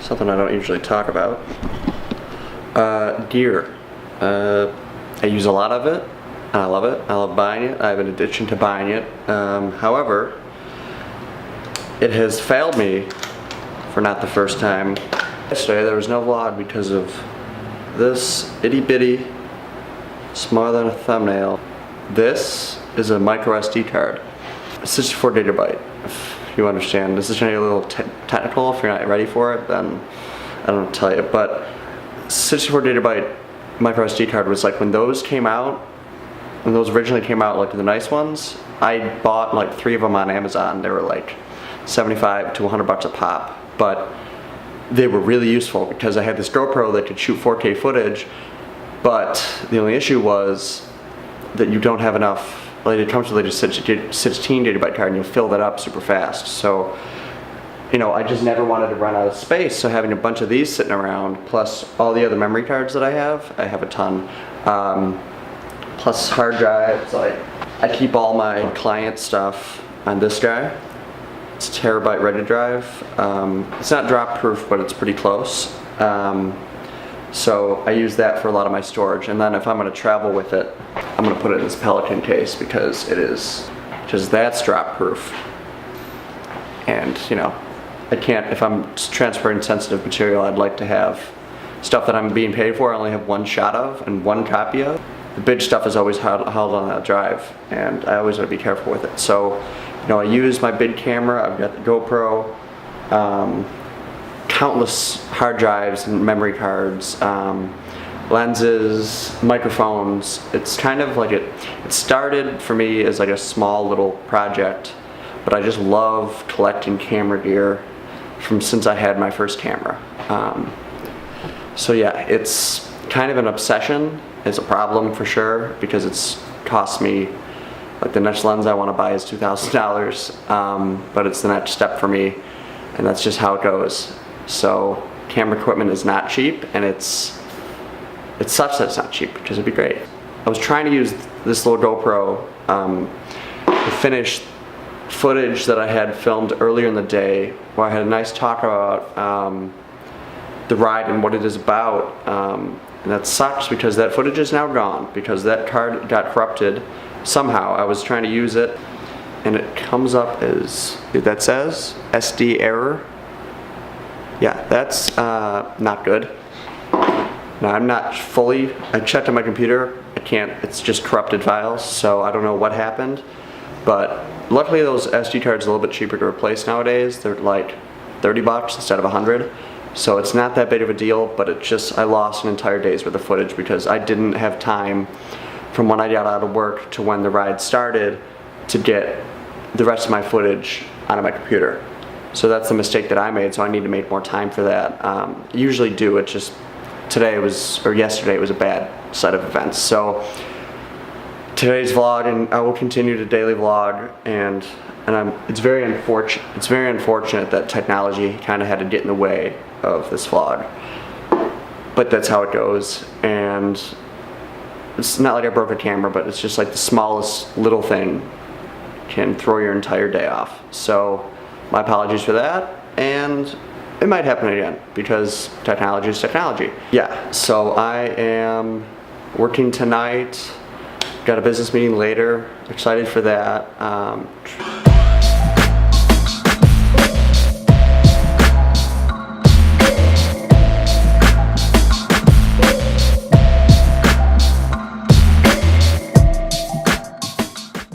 something I don't usually talk about. Gear. I use a lot of it. I love it. I love buying it. I have an addiction to buying it. However, it has failed me for not the first time. Yesterday there was no vlog because of this itty bitty, smaller than a thumbnail. This is a micro SD card. 64 gigabyte, if you understand. This is gonna be a little technical. If you're not ready for it, then I don't know what to tell you. But 64 gigabyte micro SD card was like when those came out, when those originally came out, like the nice ones, I bought like 3 of them on Amazon. They were like 75 to 100 bucks a pop, but they were really useful because I had this GoPro that could shoot 4K footage, but the only issue was that you don't have enough. Like it comes with like a 16 gigabyte card and you'll fill that up super fast. So, you know, I just never wanted to run out of space, so having a bunch of these sitting around, plus all the other memory cards that I have a ton. Plus hard drives, like I keep all my client stuff on this guy. It's a terabyte ready drive. It's not drop proof, but it's pretty close. So I use that for a lot of my storage, and then if I'm going to travel with it, I'm going to put it in this Pelican case because that's drop proof. And you know, I can't, if I'm transferring sensitive material, I'd like to have stuff that I'm being paid for, I only have one shot of and one copy of. The big stuff is always held on that drive, and I always want to be careful with it. So, you know, I use my big camera, I've got the GoPro, countless hard drives and memory cards, lenses, microphones. It's kind of like it started for me as like a small little project, but I just love collecting camera gear from since I had my first camera. So yeah, it's kind of an obsession. It's a problem for sure because it's cost me, like the next lens I want to buy is $2,000, but it's the next step for me, and that's just how it goes. So camera equipment is not cheap, and it's such that it's not cheap because it'd be great. I was trying to use this little GoPro to finish footage that I had filmed earlier in the day where I had a nice talk about the ride and what it is about. And that sucks because that footage is now gone because that card got corrupted somehow. I was trying to use it and it comes up as, that says SD error. Yeah, that's not good. Now I'm not fully, I checked on my computer, I can't, it's just corrupted files, so I don't know what happened. But luckily those SD cards are a little bit cheaper to replace nowadays. They're like 30 bucks instead of 100. So it's not that big of a deal, but it just, I lost an entire day's worth of footage because I didn't have time from when I got out of work to when the ride started to get the rest of my footage onto my computer. So that's the mistake that I made, so I need to make more time for that. I usually do, it just, yesterday it was a bad set of events. So today's vlog, and I will continue to daily vlog, and it's very unfortunate that technology kind of had to get in the way of this vlog, but that's how it goes. And it's not like I broke a camera, but it's just like the smallest little thing can throw your entire day off. So my apologies for that, and it might happen again because technology is technology. Yeah, so I am working tonight, got a business meeting later, excited for that.